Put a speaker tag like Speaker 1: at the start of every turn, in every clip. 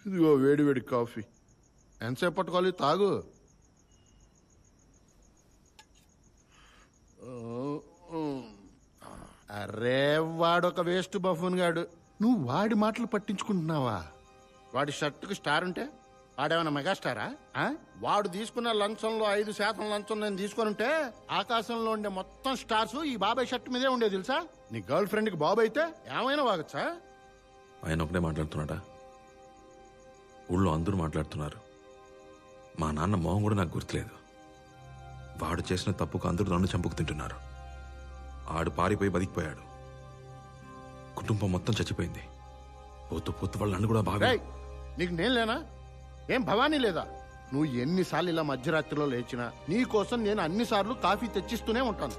Speaker 1: ఇదిగో వేడి వేడి కాఫీ. ఎంతసేపు పట్టుకోవాలి? తాగు. అరే వాడొక వేస్ట్ బఫూన్ గాడు. నువ్వు వాడి మాటలు పట్టించుకుంటున్నావా? వాడి షర్టుకు స్టార్ ఉంటే వాడేమైనా మెగాస్టారా? వాడు తీసుకున్న లంచంలో 5% లంచం నేను తీసుకొనుంటే ఆకాశంలో ఉండే మొత్తం స్టార్స్ ఈ బాబాయ్ షర్ట్ మీదే ఉండే తెలుసా? నీ గర్ల్ ఫ్రెండ్ కి బాబు అయితే ఏమైనా వాగచ్చా?
Speaker 2: ఆయన ఒకటే మాట్లాడుతున్నాడా? ఊళ్ళో అందరూ మాట్లాడుతున్నారు. మా నాన్న మొహం కూడా నాకు గుర్తులేదు. వాడు చేసిన తప్పుకు అందరూ నన్ను చంపుకు తింటున్నారు. ఆడు పారిపోయి బతికిపోయాడు. కుటుంబం మొత్తం చచ్చిపోయింది. పోతూ పోతూ వాళ్ళు నన్ను కూడా బాగా.
Speaker 1: నీకు నేను లేనా? ఏం భవానీ లేదా? నువ్వు ఎన్నిసార్లు ఇలా మధ్యరాత్రిలో లేచినా నీ కోసం నేను అన్నిసార్లు కాఫీ తెచ్చిస్తూనే ఉంటాను.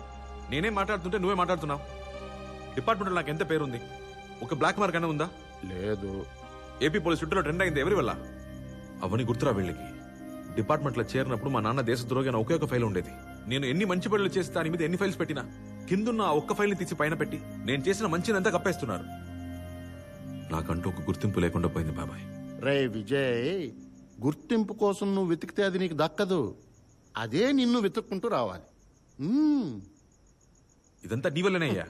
Speaker 2: నేనేం మాట్లాడుతుంటే నువ్వే మాట్లాడుతున్నావు. డిపార్ట్మెంట్లో నాకు ఎంత పేరుంది? ఒక బ్లాక్ మార్క్ అయినా ఉందా?
Speaker 1: లేదు.
Speaker 2: ఏపీ పోలీస్ చుట్టూలో ట్రెండ్ అయింది ఎవరి వల్ల? అవన్నీ గుర్తురా వీళ్ళకి. డిపార్ట్మెంట్లో చేరినప్పుడు మా నాన్న దేశద్రోహి అని ఒకే ఒక ఫైల్ ఉండేది. నేను ఎన్ని మంచి పనులు చేసి దాని మీద ఎన్ని ఫైల్స్ పెట్టినా కిందున్న ఆ ఒక్క ఫైల్ని తీసి పైన పెట్టి నేను చేసిన మంచినంతా కప్పేస్తున్నారు. నాకంటూ ఒక గుర్తింపు లేకుండా పోయింది బాబాయ్.
Speaker 1: రే విజయ్, గుర్తింపు కోసం నువ్వు వెతికితే అది నీకు దక్కదు. అదే నిన్ను వెతుక్కుంటూ రావాలి.
Speaker 2: ఇదంతా నీ వల్లనే అయ్యా.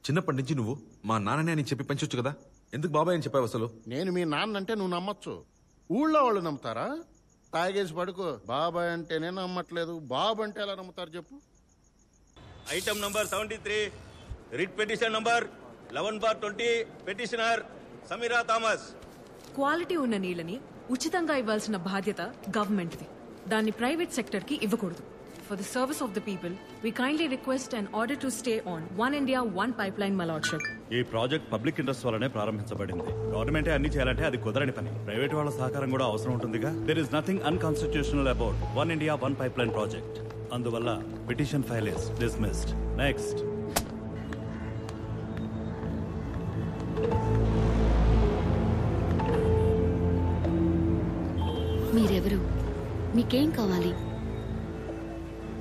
Speaker 2: చిన్నప్పటి నుంచి నువ్వు మా నాన్ననే అని చెప్పి పెంచొచ్చు కదా. ఎందుకు బాబాయ్ అని చెప్పావు అసలు?
Speaker 1: నేను మీ నాన్న అంటే నువ్వు నమ్మచ్చు. ఊళ్ళో వాళ్ళు నమ్ముతారా? తాగేసి పడుకో. బాబాయ్ అంటేనే నమ్మట్లేదు, బాబు అంటే ఎలా నమ్ముతారు చెప్పు?
Speaker 3: Item number 73, writ petition number 11/20, petitioner Sameera Thomas.
Speaker 4: Quality ఉన్న నీళ్ళని ఉచితంగా ఇవ్వాల్సిన బాధ్యత గవర్నమెంట్ది. దాన్ని ప్రైవేట్ సెక్టర్ కి ఇవ్వకూడదు. For the service of the people, we kindly request an order to stay on One India, One Pipeline Malauchak.
Speaker 3: ఈ ప్రాజెక్ట్ పబ్లిక్ ఇంట్రెస్ట్ వల్లనే ప్రారంభించబడింది. గవర్నమెంటే అన్ని చేయాలంటే అది కుదరని పని. ప్రైవేట్ వాళ్ళ సహకారం కూడా అవసరం ఉంటుందిగా. There is nothing unconstitutional about One India, One Pipeline project. అందువల్ల petition file is dismissed. Next.
Speaker 5: మీరెవరు? మీకేం కావాలి?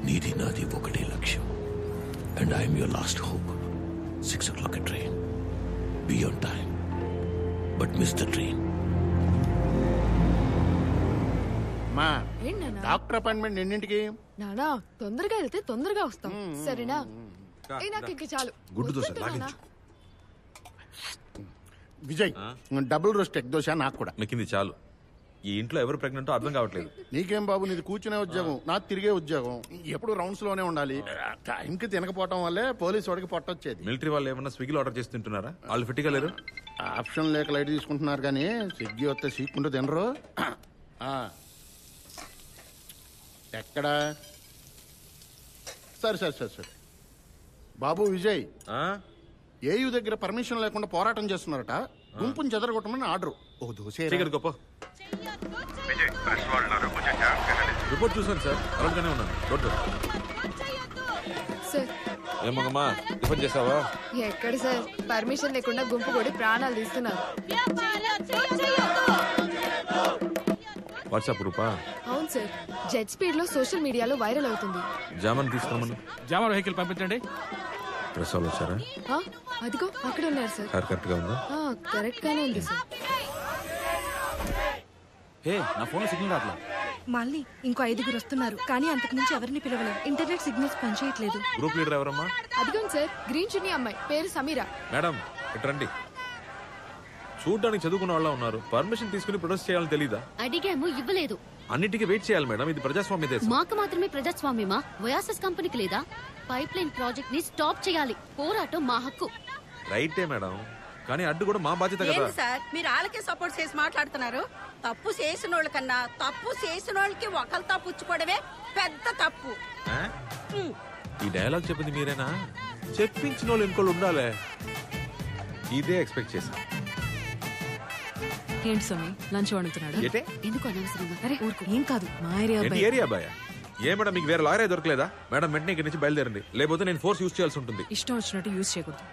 Speaker 6: నీది నాది ఒకటే లక్ష్యం. And I'm your last hope. 6 o'clock train. Be on time but miss the train.
Speaker 1: మా డాక్టర్ అపాయింట్మెంట్ ఎన్నింటికి?
Speaker 7: నానా తొందరగా వెళ్తే తొందరగా వస్తాం, సరేనా? నాకు ఇంక చాలు.
Speaker 2: గుడ్డు దోశ లాగించు.
Speaker 1: Vijay, double roast egg dosa నాకు కూడా.
Speaker 2: మెక్కింది చాలు. ఈ ఇంట్లో ఎవరు ప్రెగ్నెంటో అర్థం కావట్లేదు.
Speaker 1: నీకేం బాబు, నీది కూర్చునే ఉద్యోగం, నాకు తిరిగే ఉద్యోగం. ఎప్పుడు రౌండ్స్ లోనే ఉండాలి. టైంకి తినకపోవటం వల్లే పోలీసు వాడికి పొట్టొచ్చేది.
Speaker 2: మిలిటరీ వాళ్ళు ఏమన్నా స్విగ్గీలో ఆర్డర్ చేసి తింటున్నారా? వాళ్ళు ఫిట్గా లేరు.
Speaker 1: ఆప్షన్ లేక లైట్ తీసుకుంటున్నారు కానీ స్విగ్గీ వస్తే సీక్కుంటూ తినరు. ఎక్కడా? సరే సరే సరే సరే బాబు విజయ్, ఏయూ దగ్గర పర్మిషన్ లేకుండా పోరాటం చేస్తున్నారట. గుంపుని చెదరగొట్టమని ఆర్డర్. ఓ దోశ
Speaker 2: గొప్ప రిపోర్ట్ చూసాను సార్, అలర్ట్గానే ఉన్నాను. ఏమమ్మా టిఫిన్ చేసావా?
Speaker 7: ఎక్కడ సార్, పర్మిషన్ లేకుండా గుంపు కొడి ప్రాణాలు తీస్తున్నారు.
Speaker 2: వాట్సాప్ రూపా?
Speaker 7: అవును సార్, జెట్ స్పీడ్ లో సోషల్ మీడియాలో వైరల్ అవుతుంది.
Speaker 2: జామన్ తీసుకురమ్మను.
Speaker 8: జామర్ వెహికల్ పంపించండి.
Speaker 2: డ్రెస్ వాళ్ళు వచ్చారా?
Speaker 7: అదిగో అక్కడ ఉన్నారు సార్.
Speaker 2: కరెక్ట్ గా ఉందా?
Speaker 7: కరెక్ట్ గానే ఉంది సార్.
Speaker 8: నా ఫోన్ సిగ్నల్ రాట్లా.
Speaker 9: మళ్ళీ ఇంకో 5 వస్తున్నారు, కానీ అంతకు మించి ఎవరిని పిలవలేదు. ఇంటర్నెట్ సిగ్నల్స్ పనిచేయట్లేదు.
Speaker 2: గ్రూప్ లీడర్ ఎవరమ్మా?
Speaker 7: అదిగోండి సార్, గ్రీన్ చున్నీ అమ్మాయి, పేరు సమీరా.
Speaker 2: మేడం ఇట్రండి. చూడ్డానికి చదువుకున్న వాళ్ళ ఉన్నారు. పర్మిషన్ తీసుకుని ప్రొటెస్ట్ చేయాలని తెలీదా?
Speaker 5: అడిగాము, ఇవ్వలేదు.
Speaker 2: అన్నిటికీ వెయిట్ చేయాలి మేడం, ఇది ప్రజాస్వామ్య దేశం.
Speaker 5: మాకు మాత్రమే ప్రజాస్వామ్యమా? వయాసెస్ కంపెనీకి లేదా? పైప్ లైన్ ప్రాజెక్ట్ ని స్టాప్ చేయాలి. పోరాటం మా హక్కు.
Speaker 2: రైటే మేడం, కానీ అడ్డు కూడా మా బాధ్యత కదా.
Speaker 10: సార్, మీరు వాళ్ళకే సపోర్ట్ చేసి మాట్లాడుతున్నారు. తప్పు చేసిన వాళ్ళ కన్నా తప్పు చేసిన వాళ్ళకి ఒకరితో పుచ్చుకోవడమే పెద్ద తప్పు.
Speaker 2: ఈ డైలాగ్ చెప్పింది మీరేనా? చెప్పించిన వాళ్ళు ఇంకోళ్ళు ఉండాలే. ఇదే ఎక్స్పెక్ట్ చేశాను.
Speaker 4: ఏంటి సమీ, లంచ్ వండుతున్నాడు?
Speaker 5: ఎందుకు అనవసరంగా?
Speaker 4: అరే ఊరుకో, ఏం కాదు, మా
Speaker 2: ఏరియా బాయ్. ఏ మేడం, మీకు వేరే లాయర్ దొరకలేదా? మేడం వెంటనే ఇక్కడి నుంచి బయలుదేరండి, లేకపోతే నేను ఫోర్స్ యూజ్ చేయాల్సి ఉంటుంది.
Speaker 4: ఇష్టం వచ్చినట్టు యూజ్ చేయకూడదు.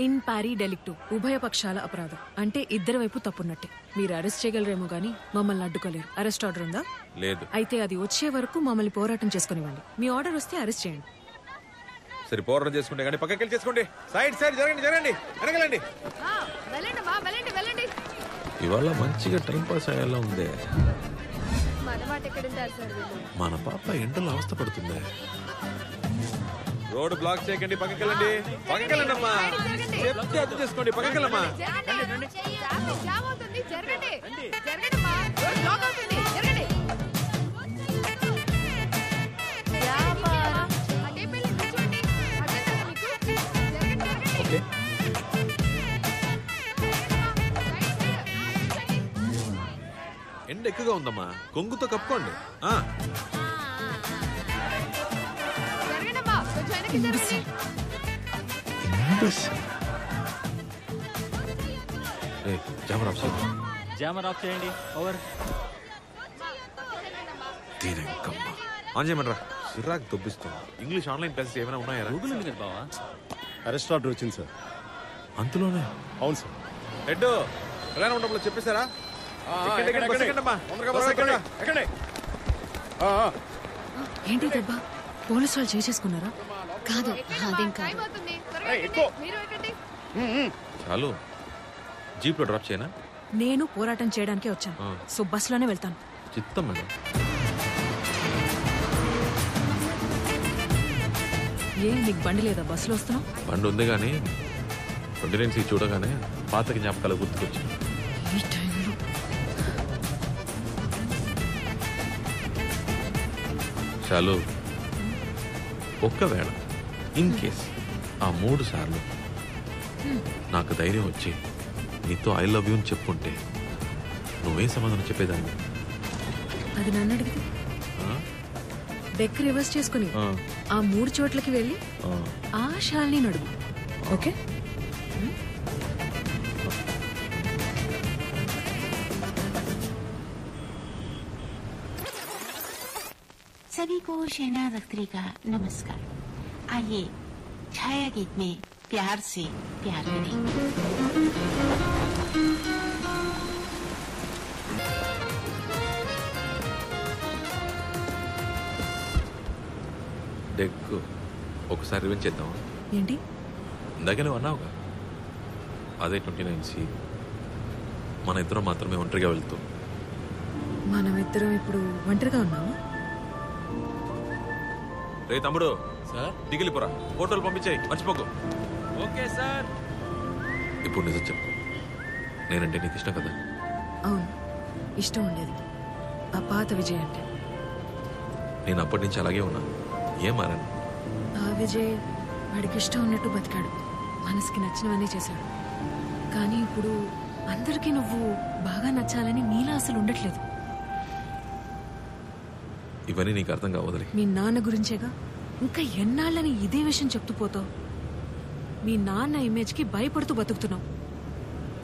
Speaker 4: ఇన్ పారీ డెలిక్టు, ఉభయ పక్షాల అపరాధం. అంటే ఇద్దరి వైపు తప్పున్నట్టే. మీరు అరెస్ట్ చేయగలరేమో గానీ మమ్మల్ని అడ్డుకోలేరు. అరెస్ట్ ఆర్డర్ ఉందా?
Speaker 2: లేదు.
Speaker 4: అయితే అది వచ్చే వరకు మమ్మల్ని పోరాటం చేసుకునివ్వండి. మీ ఆర్డర్ వస్తే అరెస్ట్ చేయండి.
Speaker 2: సరే పోరాటం చేసుకుంటే కానీ పక్కకి వెళ్ళి చేసుకోండి. సైడ్ జరగండి వెనకలండి.
Speaker 7: వెళ్ళండి.
Speaker 2: ఇవాళ మంచిగా టైం పాస్ అయ్యేలా ఉంది.
Speaker 7: మన మాట ఎక్కడుంటారు సార్ వీళ్ళు?
Speaker 2: మన పాప ఎండలో అవస్థ పడుతుంది. రోడ్డు బ్లాక్ చేయకండి, పక్కకి వెళ్ళండి అమ్మా. చెప్తే అర్థం చేసుకోండి, పక్కకి వెళ్ళమ్మా.
Speaker 7: జామ్ అవుతుంది, జరగండి అమ్మా. రోడ్ బ్లాక్ అవుతుంది, జరగండి. అటే పెళ్ళి కూర్చోండి. అదే కదా మీకు. జరగండి.
Speaker 2: ఓకే ఎండ ఎక్కువగా ఉందమ్మా, కొంగుతో కప్పుకోండి.
Speaker 7: జరగండమ్మా, కొంచెం వెనక్కి జరగండి.
Speaker 8: జామర్ ఆఫ్ చేయండి. ఓవర్.
Speaker 2: ఆన్ చేయమంటారా? సిరాక్ దొబ్బిస్తుంది. ఇంగ్లీష్ ఆన్లైన్ క్లాసెస్ ఏమైనా ఉన్నాయా?
Speaker 8: గూగుల్ ఉంది కదా బావా.
Speaker 3: అరెస్ట్ ఆర్డర్ వచ్చింది సార్.
Speaker 2: అంతలోనే?
Speaker 3: అవును సార్.
Speaker 2: హెడ్ ఎలా ఉండప్పుడు చెప్పేశారా?
Speaker 4: ఏంటి దెబ్బ? పోలీసు వాళ్ళు చేసుకున్నారా?
Speaker 5: కాదు, అదేం కాదు.
Speaker 7: టైం అవుతుంది, త్వరగా ఎక్కండి. మీరు ఎక్కండి.
Speaker 2: చాలు, జీప్ లో డ్రాప్ చేయనా?
Speaker 4: నేను పోరాటం చేయడానికే వచ్చాను. సో బస్సులోనే వెళ్తాను.
Speaker 2: చిత్తం మేడం.
Speaker 4: నీకు బండి లేదా? బస్సులో వస్తున్నావు?
Speaker 2: బండి ఉంది కానీ 29 సీట్ చూడగానే పాత జ్ఞాపకాలు గుర్తుకొచ్చాయి.
Speaker 4: ఈ టైంలో
Speaker 2: చాలు, ఒక్కవేళ ఇన్ కేస్ ఆ 3 సార్లు నాకు ధైర్యం వచ్చి నీతో ఐ లవ్ యూ అని చెప్పుకుంటే నువ్వేం సమాధానం చెప్పేదాన్ని?
Speaker 4: అది నన్ను అడిగితే డెక్ రివర్స్ చేసుకుని ఆ 3 చోట్లకి వెళ్ళి ఆ షాల్ని నడుగు. ఓకే?
Speaker 11: सभी को शहना अख्तरी का नमस्कार। आइए छाया गीत में प्यार से प्यार करें।
Speaker 2: డెక్ ఒకసారి రివెంజ్ చేద్దాం.
Speaker 4: ఏంటి?
Speaker 2: ఇందాకే నువ్వు అన్నావుగా, అదే 29C. మన ఇద్దరం మాత్రమే ఒంటరిగా వెళ్తూ.
Speaker 4: మనమిద్దరం ఇప్పుడు ఒంటరిగా ఉన్నాము.
Speaker 2: రే తమ్ముడు,
Speaker 8: సార్
Speaker 2: దిగిలిపోరా, ఫోటోలు పంపించాయి, మర్చిపోకు.
Speaker 8: Okay sir.
Speaker 2: ఇప్పుడు నిజం చెప్పు, నేనంటే నీకు ఇష్టం కదా?
Speaker 4: అవును, ఇష్టం ఉండేది. ఆ పాత విజయ్ అంటే.
Speaker 2: నేను అప్పటి నుంచి అలాగే ఉన్నా, ఏం మారాను?
Speaker 4: ఆ విజయ్ వాడికి ఇష్టం ఉన్నట్టు బతికాడు, మనసుకి నచ్చినవన్నీ చేశాడు. కానీ ఇప్పుడు అందరికీ నువ్వు బాగా నచ్చాలని నీలా అసలు ఉండట్లేదు.
Speaker 2: ఇవన్నీ నీకు అర్థం కావదులే.
Speaker 4: మీ నాన్న గురించేగా ఇంకా ఎన్నాళ్ళని ఇదే విషయం చెప్తూ పోతావు? మీ నాన్న ఇమేజ్కి భయపడుతూ బతుకుతున్నావు.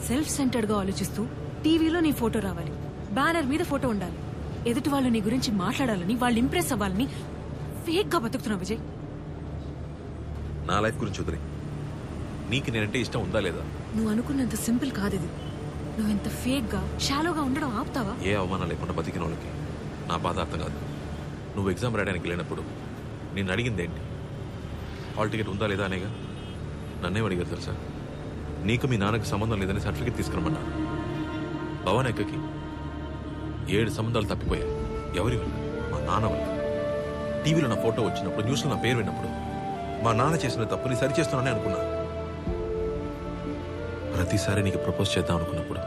Speaker 4: సెల్ఫ్ సెంటర్డ్గా ఆలోచిస్తూ టీవీలో నీ ఫోటో రావాలి, బ్యానర్ మీద ఫోటో ఉండాలి, ఎదుటి వాళ్ళు నీ గురించి మాట్లాడాలని, వాళ్ళు ఇంప్రెస్ అవ్వాలని ఫేక్గా బతుకుతున్నావు విజయ్.
Speaker 2: నా లైఫ్ గురించి వదిలే, నీకు నేనంటే ఇష్టం ఉందా లేదా?
Speaker 4: నువ్వు అనుకున్నంత సింపుల్ కాదు ఇది. నువ్వు ఇంత ఫేక్గా షాలోగా ఉండడం ఆపుతావా?
Speaker 2: ఏ అవమానం లేకుండా బతికిన వాళ్ళకి నా బాధ అర్థం కాదు. నువ్వు ఎగ్జామ్ రాయడానికి వెళ్ళినప్పుడు నేను అడిగింది ఏంటి? హాల్ టికెట్ ఉందా లేదా అనేగా. నన్నేం అడిగారు తెలుసా? నీకు మీ నాన్నకి సంబంధం లేదని సర్టిఫికేట్ తీసుకురమన్నా. భవన్ ఎక్కకి 7 సంబంధాలు తప్పిపోయాయి. ఎవరి వల్ల? మా నాన్న వల్ల. టీవీలో నా ఫోటో వచ్చినప్పుడు, న్యూస్లో నా పేరు విన్నప్పుడు మా నాన్న చేసిన తప్పుని సరిచేస్తున్నానని అనుకున్నా. ప్రతిసారి నీకు ప్రపోజ్ చేద్దాం అనుకున్నప్పుడు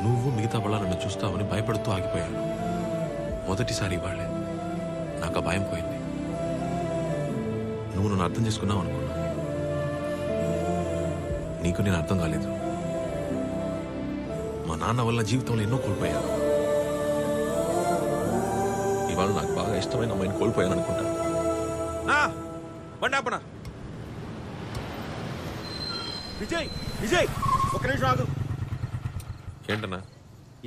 Speaker 2: నువ్వు మిగతా వాళ్ళ నన్ను చూస్తావని భయపడుతూ ఆగిపోయాను. మొదటిసారి వాళ్ళే నాకు ఆ భయం పోయింది. నువ్వు నన్ను అర్థం చేసుకున్నావు అనుకున్నా. నీకు నేను అర్థం కాలేదు. మా నాన్న వల్ల జీవితంలో ఎన్నో కోల్పోయాను. ఇవాళ నాకు బాగా ఇష్టమైన అమ్మాయిని కోల్పోయాను అనుకుంటా. బండాపనా
Speaker 3: విజయ్ విజయ్ ఒక నిమిషం ఆగు.
Speaker 2: ఏంటన్నా?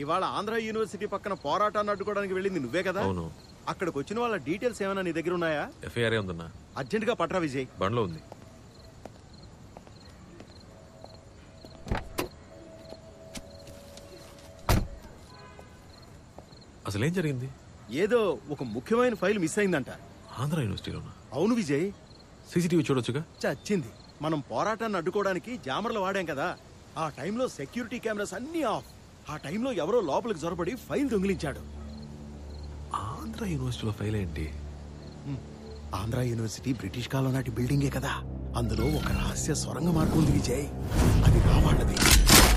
Speaker 3: ఇవాళ ఆంధ్ర యూనివర్సిటీ పక్కన పోరాటాన్ని అడ్డుకోవడానికి వెళ్ళింది నువ్వే కదా?
Speaker 2: అవును.
Speaker 3: అక్కడికి వచ్చిన వాళ్ళ డీటెయిల్స్ ఏమైనా నీ దగ్గర ఉన్నాయా?
Speaker 2: ఎఫ్ఐఆర్ ఉందన్నా.
Speaker 3: అర్జెంట్ గా పట్రా విజయ్.
Speaker 2: బండ్లో ఉంది. అసలేం జరిగింది?
Speaker 3: ఏదో ఒక ముఖ్యమైన ఫైల్ మిస్ అయిందంట.
Speaker 2: ఆంధ్ర యూనివర్సిటీలోనా?
Speaker 3: అవును విజయ్,
Speaker 2: సీసీటీవీ చూడొచ్చుగా.
Speaker 12: చచ్చింది. మనం పోరాటాన్ని అడ్డుకోవడానికి జామర్లు వాడాం కదా, ఆ టైంలో సెక్యూరిటీ కెమెరాస్ అన్నీ ఆఫ్. ఆ టైంలో ఎవరో లోపలికి జొరబడి ఫైల్ దొంగిలించాడు.
Speaker 2: ఆంధ్ర యూనివర్సిటీలో ఫైల్ ఏంటి?
Speaker 12: ఆంధ్ర యూనివర్సిటీ బ్రిటిష్ కాలం నాటి బిల్డింగే కదా, అందులో ఒక రహస్య సొరంగ మార్గం ఉంది విజయ్. అది రావాళ్ళది.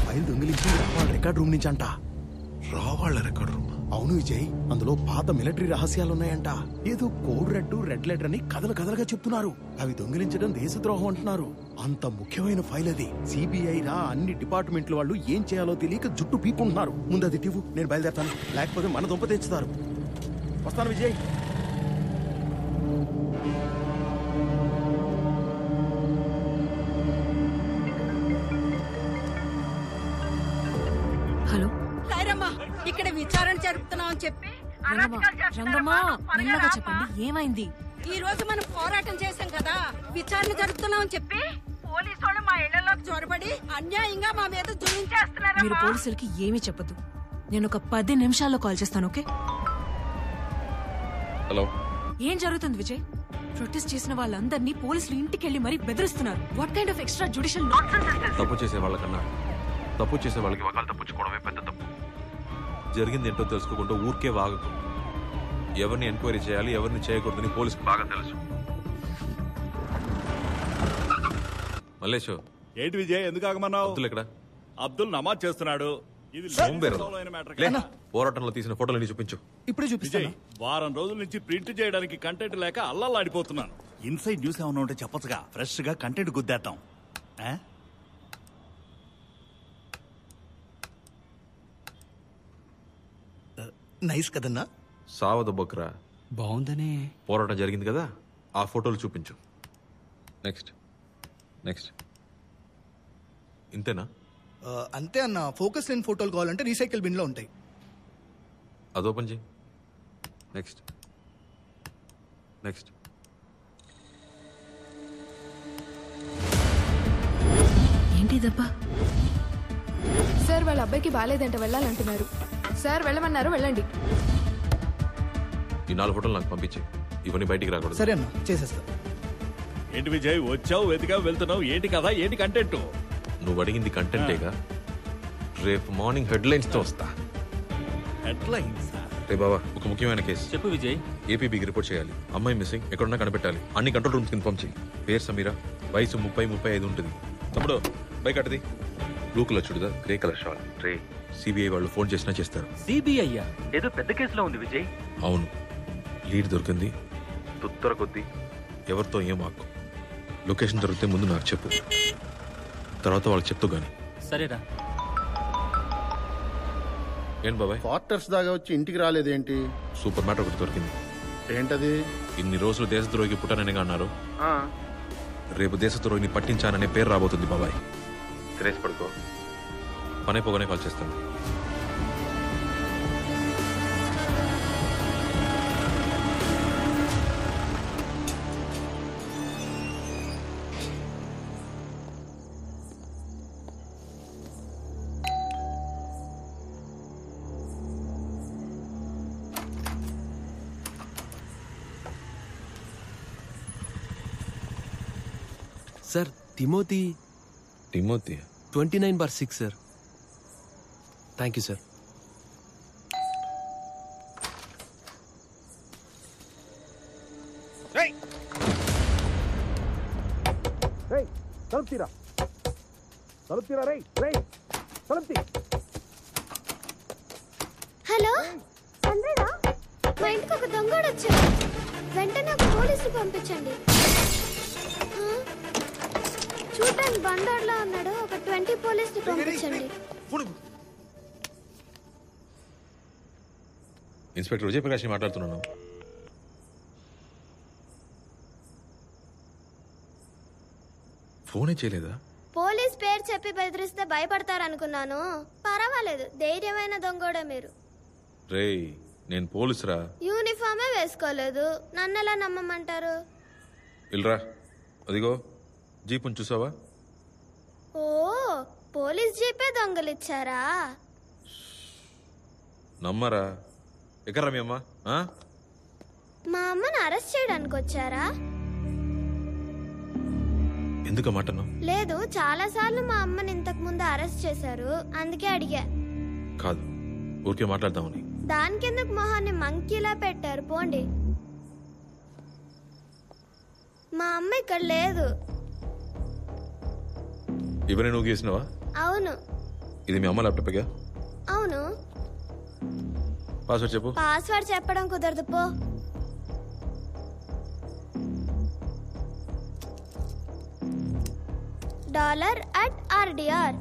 Speaker 12: ఫైల్ దొంగిలించి రావాళ్ళ రికార్డ్ రూమ్ నుంచి అంట.
Speaker 2: రావాళ్ళ రికార్డ్ రూమ్?
Speaker 12: అవును విజయ్, అందులో పాత మిలిటరీ రహస్యాలున్నాయంట. ఏదో కోడ్ రెడ్ లెటర్ అని కథలుగా చెప్తున్నారు. అవి దొంగిలించడం దేశద్రోహం అంటున్నారు. అంత ముఖ్యమైన ఫైల్ అది. సిబిఐ రా అన్ని డిపార్ట్మెంట్ల వాళ్ళు ఏం చేయాలో తెలియక జుట్టు పీపుకుంటున్నారు. ముందు అది టివ్వు, నేను బయలుదేరతాను. లేకపోతే మన దుంప తెచ్చుతారు. వస్తాను విజయ్.
Speaker 4: హలో
Speaker 10: లాయరమ్మా, ఇక్కడ విచారణ జరుపుతున్నాం చెప్పి
Speaker 4: రంగమ్మా, మెల్లగా చెప్పండి, ఏమైంది?
Speaker 10: ఈ రోజు మనం పోరాటం చేశాం కదా, విచారణ జరుపుతున్నాం చెప్పి పోలీసు వాళ్ళు మా ఇళ్లలోకి చొరబడి అన్యాయంగా మా మీద జులించేస్తున్నారు.
Speaker 4: మీరు పోలీసులకి ఏమీ చెప్పదు. నేను ఒక 10 నిమిషాల్లో కాల్ చేస్తాను. ఓకే?
Speaker 2: హలో.
Speaker 4: ఏం జరుగుతుంది విజయ్? ప్రొటెస్ట్ చేసిన వాళ్ళందరినీ పోలీసులు ఇంటికెళ్లి మరీ బెదిరిస్తున్నారు. What kind of extra judicial nonsense is this?
Speaker 2: తప్పు చేసే వాళ్ళకన్నా తప్పు చేసే వాళ్ళకి వకాలు తప్పించుకోవడమే పెద్ద తప్పు. జరిగింది ఏంటో తెలుసుకోకుండా ఊరికే వాగకు. ఎవరిని ఎంక్వైరీ చేయాలి, ఎవరిని చేయకూడదని పోలీసుకు బాగా తెలుసు. మల్లేష్,
Speaker 3: ఏంటి విజయ్, ఎందుకు ఆగమన్నావు?
Speaker 2: అబ్దుల్ ఎక్కడ?
Speaker 3: అబ్దుల్ నమాజ్ చేస్తున్నాడు. ఇది
Speaker 2: పోరాటంలో తీసిన ఫోటోలు చూపించు.
Speaker 12: ఇప్పుడే చూపించాను.
Speaker 3: వారం రోజుల నుంచి ప్రింట్ చేయడానికి కంటెంట్ లేక అల్లల్లాడిపోతున్నాను. ఇన్సైడ్ న్యూస్ ఏమన్నా ఉంటే చెప్పొచ్చుగా, ఫ్రెష్ గా కంటెంట్ గుద్దేద్దాం.
Speaker 12: నైస్ కదన్నా.
Speaker 2: సావద బొక్రా,
Speaker 8: బాగుందనే.
Speaker 2: పోరాటం జరిగింది కదా, ఆ ఫోటోలు చూపించు. నెక్స్ట్ ఇంతేనా?
Speaker 13: అంతే అన్న. ఫోకస్ లేని ఫోటోలు కావాలంటే రీసైకిల్ బిన్ లో ఉంటాయి.
Speaker 2: అది ఓపెన్ చేయి. నెక్స్ట్
Speaker 4: ఏంటి దబ్బా?
Speaker 7: సార్ వాళ్ళ అబ్బాయికి బాగాలేదంట, వెళ్ళాలంటున్నారు. సార్ వెళ్ళమన్నారు, వెళ్ళండి.
Speaker 2: ఈ 4 ఫోటోలు నాకు పంపించే. ఇవన్నీ బయటికి రాకూడదు.
Speaker 13: సరే అన్న, చేసేస్తా.
Speaker 3: ఏంటి విజయ్, వచ్చావు, వెతికావు, వెళ్తున్నావు, ఏంటి కదా, ఏంటి కంటెంట్?
Speaker 2: నువ్వు అడిగింది కంటెంటేగా. రేపు మార్నింగ్ హెడ్లైన్స్ తో వస్తా.
Speaker 3: హెడ్లైన్స్?
Speaker 2: రే బాబా, ఒక ముఖ్యమైన కేసు
Speaker 8: చెప్పు విజయ్.
Speaker 2: ఏపీబీకి రిపోర్ట్ చేయాలి. అమ్మాయి మిస్సింగ్, ఎక్కడున్నా కనిపెట్టాలి. అన్ని కంట్రోల్ రూమ్స్ ఇన్ఫార్మ్ చేయి. పేరు సమీరా, వయసు 30-35 ఉంటుంది. తమ్ముడు బైక్ అట్టది. Blue colour churidar, grey colour shawl. రే, సిబిఐ వాళ్ళు ఫోన్ చేసినా చేస్తారు.
Speaker 8: సిబిఐ ఏదో పెద్ద కేసులో ఉంది విజయ్.
Speaker 2: అవును, లీడ్ దొరికింది. తుత్తర కొద్దీ ఎవరితో ఏం ఆకు. లొకేషన్ దొరికితే ముందు నాకు చెప్పు, తర్వాత వాళ్ళకి చెప్తూ గాని.
Speaker 8: సరేరా.
Speaker 2: ఏం బాబాయ్,
Speaker 1: క్వార్టర్స్ దాకా వచ్చి ఇంటికి రాలేదేంటి?
Speaker 2: సూపర్ మ్యాటర్ ఒకటి దొరికింది.
Speaker 1: ఏంటది?
Speaker 2: ఇన్ని రోజులు దేశద్రోహికి పుట్టాననిగా అన్నారు. రేపు దేశద్రోహిని పట్టించాననే పేరు రాబోతుంది బాబాయ్. తినేసి పడుకో, పనైపోగానే కాల్ చేస్తాను.
Speaker 14: Sir, Timothy 29/6 sir. Thank you sir.
Speaker 15: Hello చంద్రనా, మా ఇంటికి ఒక దొంగడు వచ్చాడు. వెంటనే ఒక పోలీసులు పంపించండి. చూడటానికి బండోడ్లా ఉన్నాడు. ఒక 20 పోలీసులు పంపించండి.
Speaker 2: ఇన్స్పెక్టర్ విజయప్రకాష్ మాట్లాడుతున్నాను. ఫోనే చేయలేదా?
Speaker 15: పోలీస్ పేరు చెప్పి బెదిరిస్తే భయపడతారనుకున్నాను. పర్వాలేదు, ధైర్యమైన దొంగోడే మీరు.
Speaker 2: రేయ్, నేను పోలీసురా.
Speaker 15: యూనిఫామే వేసుకోలేదు, నన్నెలా నమ్మమంటారు?
Speaker 2: ఇల్రా, అదిగో జీపుని చూసావా?
Speaker 15: ఓ, పోలీస్ జీపే దొంగలిచ్చారా?
Speaker 2: నమ్మరా? ఎక్కడ్రా మీ అమ్మ?
Speaker 15: మా అమ్మని అరెస్ట్ చేయడానికి వచ్చారా?
Speaker 2: ఎందుకు మాటను?
Speaker 15: లేదు, చాలా సార్లు మా అమ్మని ఇంతకు ముందు అరెస్ట్ చేశారు, అందుకే అడిగా.
Speaker 2: కాదు, ఊరికే మాట్లాడదామని.
Speaker 15: దానికెందుకు మొహాన్ని మంకీలా పెట్టారు? పోండి. మా అమ్మ ఇక్కడ లేదు.
Speaker 2: ఇవన్నీ నువ్వు గీసినవా?
Speaker 15: అవును.
Speaker 2: ఇది మీ అమ్మ ల్యాప్టాప్గా?
Speaker 15: అవును.
Speaker 2: పాస్వర్డ్ చెప్పు.
Speaker 15: పాస్వర్డ్ చెప్పడం కుదరదు, పో. $@RDR.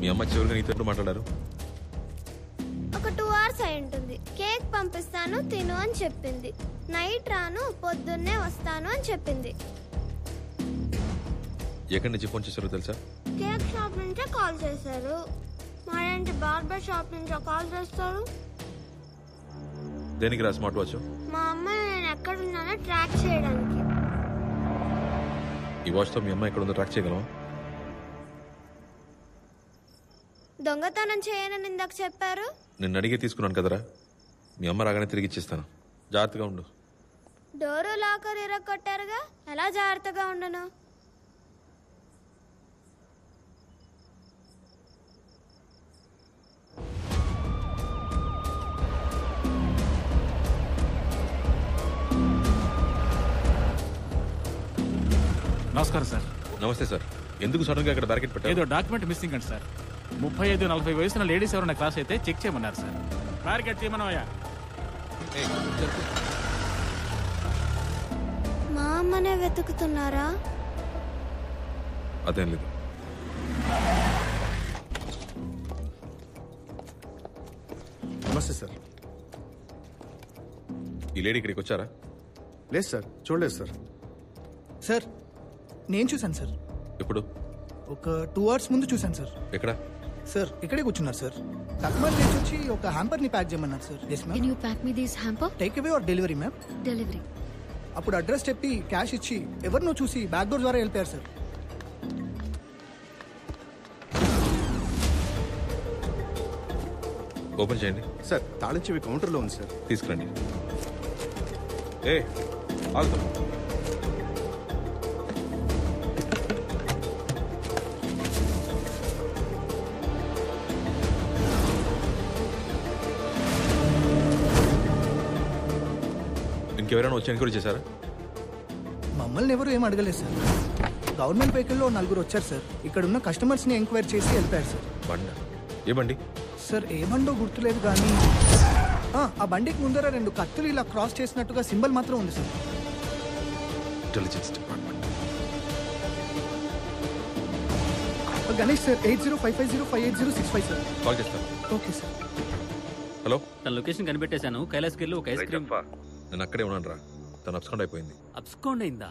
Speaker 2: మీ అమ్మ చివరిగా నీతో ఎప్పుడు మాట్లాడారు?
Speaker 15: ఒక 2 hours అయి ఉంటుంది. కేక్ పంపిస్తాను తిను అని చెప్పింది. నైట్ రాను, పొద్దున్నే వస్తాను అని చెప్పింది.
Speaker 2: ఎక్కడి నుంచి ఫోన్ చేశారో తెలుసా?
Speaker 15: కేక్ షాప్ నుంచే కాల్ చేశారు. మరేంటి బార్బర్ షాప్ నుంచో కాల్ చేస్తారు?
Speaker 2: దేనికి రా స్మార్ట్ వాచ్?
Speaker 15: మా అమ్మ నేను ఎక్కడున్నానో ట్రాక్ చేయడానికి.
Speaker 2: ఈ వాచ్తో మీ అమ్మ ఎక్కడ ఉందో ట్రాక్ చేయగలవా?
Speaker 15: దొంగతనం చేయనని ఇందాక చెప్పారు.
Speaker 2: నిన్ను అడిగే తీసుకున్నాను కదరా. మీ అమ్మ రాగానే తిరిగి ఇచ్చేస్తాను. జాగ్రత్తగా ఉండు.
Speaker 15: డోరు లాకర్ ఇరగొట్టారుగా, ఎలా జాగ్రత్తగా ఉండను?
Speaker 16: నమస్కారం సార్.
Speaker 2: నమస్తే సార్. ఎందుకు సడన్ గా ఇక్కడ బ్యారికేడ్ పెట్టారు?
Speaker 16: ఏదో డాక్యుమెంట్ మిస్సింగ్ అండి సార్. 35-40 వయసున్న లేడీస్ ఎవరైనా క్రాస్ అయితే చెక్ చేయమన్నారు సార్. బ్యారికేడ్ చేయమన్నాయా?
Speaker 15: మా అమ్మనే వెతుకుతున్నారా?
Speaker 2: అదేం లేదు.
Speaker 17: నమస్తే సార్.
Speaker 2: ఈ లేడీ ఇక్కడికి వచ్చారా?
Speaker 17: లేదు సార్, చూడలేదు సార్.
Speaker 13: సార్ నేను చూశాను సార్.
Speaker 2: ఎప్పుడు?
Speaker 13: ఒక 2 hours ముందు చూశాను సార్.
Speaker 2: ఎక్కడ?
Speaker 13: సార్ ఇక్కడే కూర్చున్నారు సార్. కస్టమర్ నుంచి వచ్చి ఒక హ్యాంపర్ ని ప్యాక్ చేయమన్నారు sir. Yes ma'am.
Speaker 5: Can you pack me this hamper?
Speaker 13: Take away or delivery ma'am?
Speaker 5: Delivery.
Speaker 13: అప్పుడు అడ్రస్ చెప్పి క్యాష్ ఇచ్చి ఎవరినో చూసి బ్యాక్ డోర్ ద్వారా వెళ్ళిపోయారు సార్.
Speaker 2: ఓపెన్ చేయండి.
Speaker 17: సార్ తాళం చెవి కౌంటర్లో ఉంది సార్.
Speaker 2: తీసుకురండి. ఏ ఆగుతాం. ఇంకెవరైనా వచ్చి ఎన్క్వైరీ చేశారా?
Speaker 13: మమ్మల్ని ఎవరు ఏం అడగలేదు సార్. గవర్నమెంట్ వెహికల్లో 4 వచ్చారు సార్. ఇక్కడ ఉన్న కస్టమర్స్ ని ఎంక్వైరీ చేసి వెళ్ళిపోయారు సార్.
Speaker 2: బండి? ఏ బండి?
Speaker 13: సార్ ఏ బండో గుర్తులేదు కానీ ఆ బండికి ముందర 2 కత్తులు ఇలా క్రాస్ చేసినట్టుగా సింబల్ మాత్రం ఉంది sir.
Speaker 2: Intelligence department.
Speaker 13: Ganesh sir 8055058065 sir.
Speaker 2: Call చేస్తాను.
Speaker 13: Okay sir.
Speaker 2: హలో,
Speaker 8: తన లొకేషన్ కనిపెట్టేశాను. కైలాస్కి వెళ్ళి ఒక ఐస్ క్రీమ్.
Speaker 2: నేను అక్కడే ఉన్నాను రా. తను అబ్స్కాండ్ అయిపోయింది.
Speaker 8: అబ్స్కాండ్ అయిందా?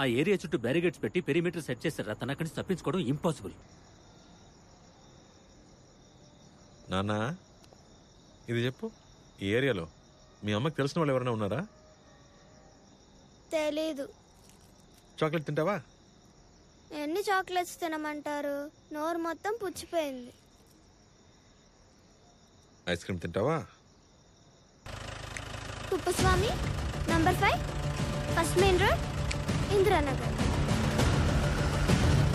Speaker 8: ఆ ఏరియా చుట్టూ బ్యారిగేట్స్ పెట్టి పెరిమీటర్ సెట్ చేశారా? తన అక్కడి నుంచి తప్పించుకోవడం ఇంపాసిబుల్.
Speaker 2: నాన్న ఇది చెప్పు, ఈ ఏరియాలో మీ అమ్మకి తెలిసిన వాళ్ళు ఎవరైనా ఉన్నారా?
Speaker 15: తెలీదు.
Speaker 2: చాక్లెట్ తింటావా?
Speaker 15: ఎన్ని చాక్లెట్స్ తినమంటారు? నోరు మొత్తం పుచ్చిపోయింది.
Speaker 2: ఐస్ క్రీమ్ తింటావా?
Speaker 15: Kuppuswamy number 5 first main road, Indiranagar.